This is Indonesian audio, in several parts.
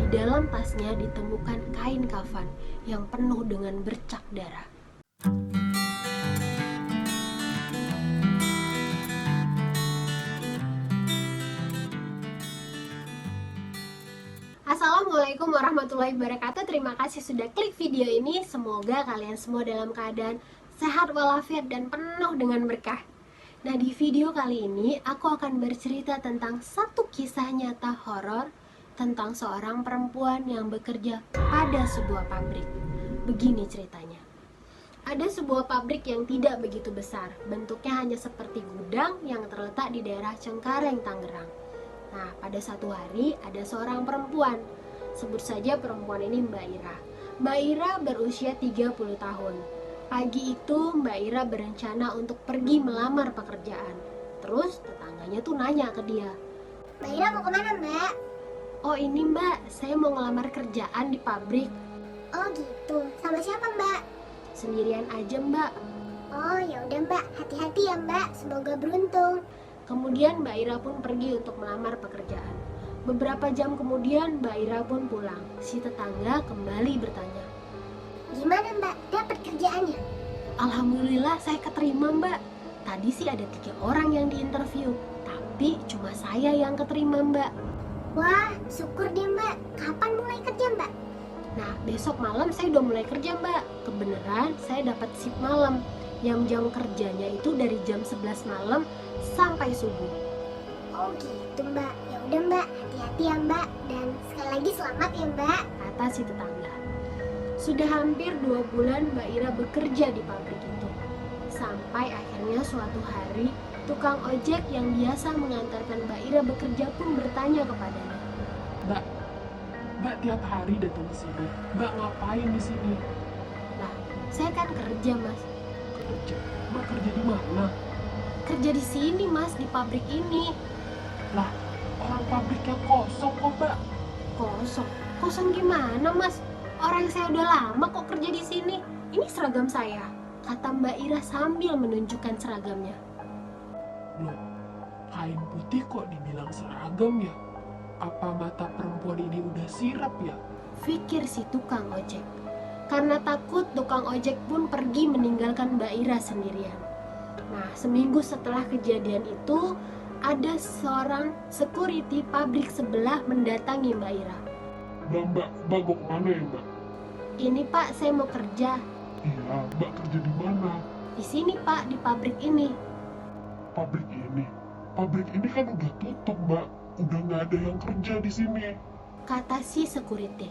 dalam tasnya ditemukan kain kafan yang penuh dengan bercak darah. Assalamualaikum warahmatullahi wabarakatuh. Terima kasih sudah klik video ini. Semoga kalian semua dalam keadaan sehat walafiat dan penuh dengan berkah. Nah, di video kali ini aku akan bercerita tentang satu kisah nyata horor tentang seorang perempuan yang bekerja pada sebuah pabrik. Begini ceritanya. Ada sebuah pabrik yang tidak begitu besar. Bentuknya hanya seperti gudang yang terletak di daerah Cengkareng, Tangerang. Nah, pada satu hari ada seorang perempuan. Sebut saja perempuan ini Mbak Ira. Mbak Ira berusia 30 tahun. Pagi itu Mbak Ira berencana untuk pergi melamar pekerjaan. Terus tetangganya tuh nanya ke dia, Mbak Ira mau kemana, Mbak? "Oh ini Mbak, saya mau ngelamar kerjaan di pabrik." Oh gitu, sama siapa, Mbak? "Sendirian aja Mbak." Oh ya udah, Mbak, hati-hati ya, Mbak, semoga beruntung. Kemudian Mbak Ira pun pergi untuk melamar pekerjaan. Beberapa jam kemudian Mbak Ira pun pulang. Si tetangga kembali bertanya, Gimana, Mbak, dapat kerjaannya? "Alhamdulillah saya keterima Mbak. Tadi sih ada 3 orang yang diinterview, tapi cuma saya yang keterima Mbak." Wah, syukur deh, Mbak. Kapan mulai kerja, Mbak? "Nah, besok malam saya udah mulai kerja Mbak. Kebenaran saya dapat shift malam yang jam kerjanya itu dari jam 11 malam sampai subuh." Oh gitu, Mbak. Ya udah, Mbak, hati-hati ya, Mbak. Dan sekali lagi selamat ya, Mbak. Kata si tetangga. Sudah hampir 2 bulan Mbak Ira bekerja di pabrik itu. Sampai akhirnya suatu hari, tukang ojek yang biasa mengantarkan Mbak Ira bekerja pun bertanya kepadanya, Mbak tiap hari datang ke sini. Mbak ngapain di sini? "Lah, saya kan kerja Mas." Kerja. Mbak kerja di mana? "Kerja di sini Mas, di pabrik ini." Lah, orang pabriknya kosong kok, Mbak. "Kosong? Kosong gimana Mas? Orang saya udah lama kok kerja di sini. Ini seragam saya," kata Mbak Ira sambil menunjukkan seragamnya. Loh, kain putih kok dibilang seragam ya? Apa mata perempuan ini udah sirap ya? Pikir si tukang ojek. Karena takut, tukang ojek pun pergi meninggalkan Mbak Ira sendirian. Nah, seminggu setelah kejadian itu, ada seorang security pabrik sebelah mendatangi Mbak Ira. Mbak mau kemana ya, Mbak? "Ini Pak, saya mau kerja." Iya, Mbak kerja di mana? "Di sini Pak, di pabrik ini." Pabrik ini. Pabrik ini kan udah tutup, Mbak. Udah nggak ada yang kerja di sini. Kata si security.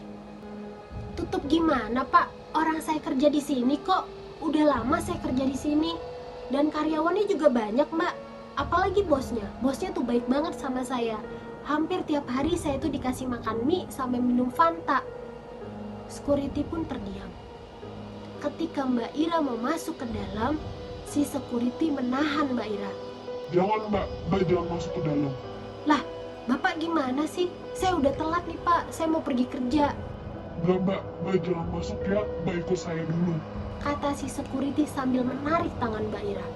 "Tutup gimana Pak? Orang saya kerja di sini kok. Udah lama saya kerja di sini. Dan karyawannya juga banyak Mbak. Apalagi bosnya. Bosnya tuh baik banget sama saya. Hampir tiap hari saya tuh dikasih makan mie sampai minum Fanta." Security pun terdiam. Ketika Mbak Ira mau masuk ke dalam, si security menahan Mbak Ira. Jangan, Mbak jangan masuk ke dalam. "Lah, Bapak gimana sih? Saya udah telat nih Pak, saya mau pergi kerja." Enggak, Mbak jangan masuk ya. Mbak ikut saya dulu. Kata si security sambil menarik tangan Mbak Ira.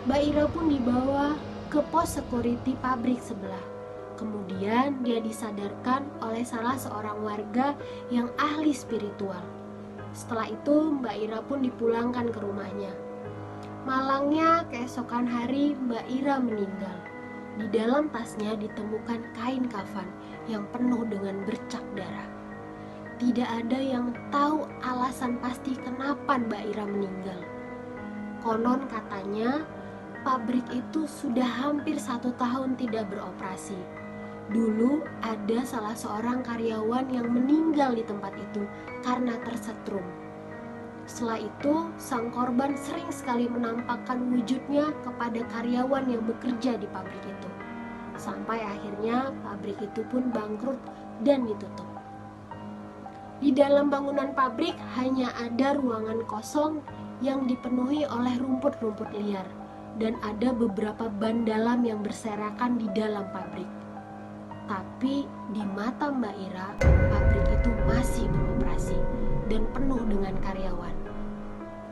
Mbak Ira pun dibawa ke pos security pabrik sebelah. Kemudian dia disadarkan oleh salah seorang warga yang ahli spiritual. Setelah itu Mbak Ira pun dipulangkan ke rumahnya. Malangnya keesokan hari Mbak Ira meninggal. Di dalam tasnya ditemukan kain kafan yang penuh dengan bercak darah. Tidak ada yang tahu alasan pasti kenapa Mbak Ira meninggal. Konon katanya pabrik itu sudah hampir 1 tahun tidak beroperasi. Dulu ada salah seorang karyawan yang meninggal di tempat itu karena tersetrum. Setelah itu, sang korban sering sekali menampakkan wujudnya kepada karyawan yang bekerja di pabrik itu. Sampai akhirnya pabrik itu pun bangkrut dan ditutup. Di dalam bangunan pabrik hanya ada ruangan kosong yang dipenuhi oleh rumput-rumput liar dan ada beberapa ban dalam yang berserakan di dalam pabrik. Tapi di mata Mbak Ira, pabrik itu masih beroperasi dan penuh dengan karyawan.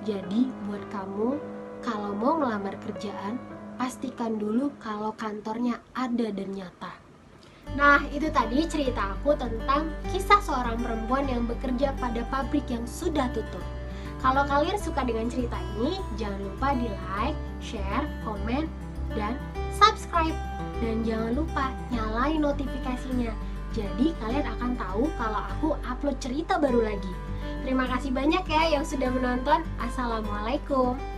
Jadi buat kamu, kalau mau ngelamar kerjaan, pastikan dulu kalau kantornya ada dan nyata. Nah, itu tadi cerita aku tentang kisah seorang perempuan yang bekerja pada pabrik yang sudah tutup. Kalau kalian suka dengan cerita ini, jangan lupa di like, share, komen, dan subscribe. Dan jangan lupa nyalain notifikasinya. Jadi kalian akan tahu kalau aku upload cerita baru lagi. Terima kasih banyak ya yang sudah menonton. Assalamualaikum.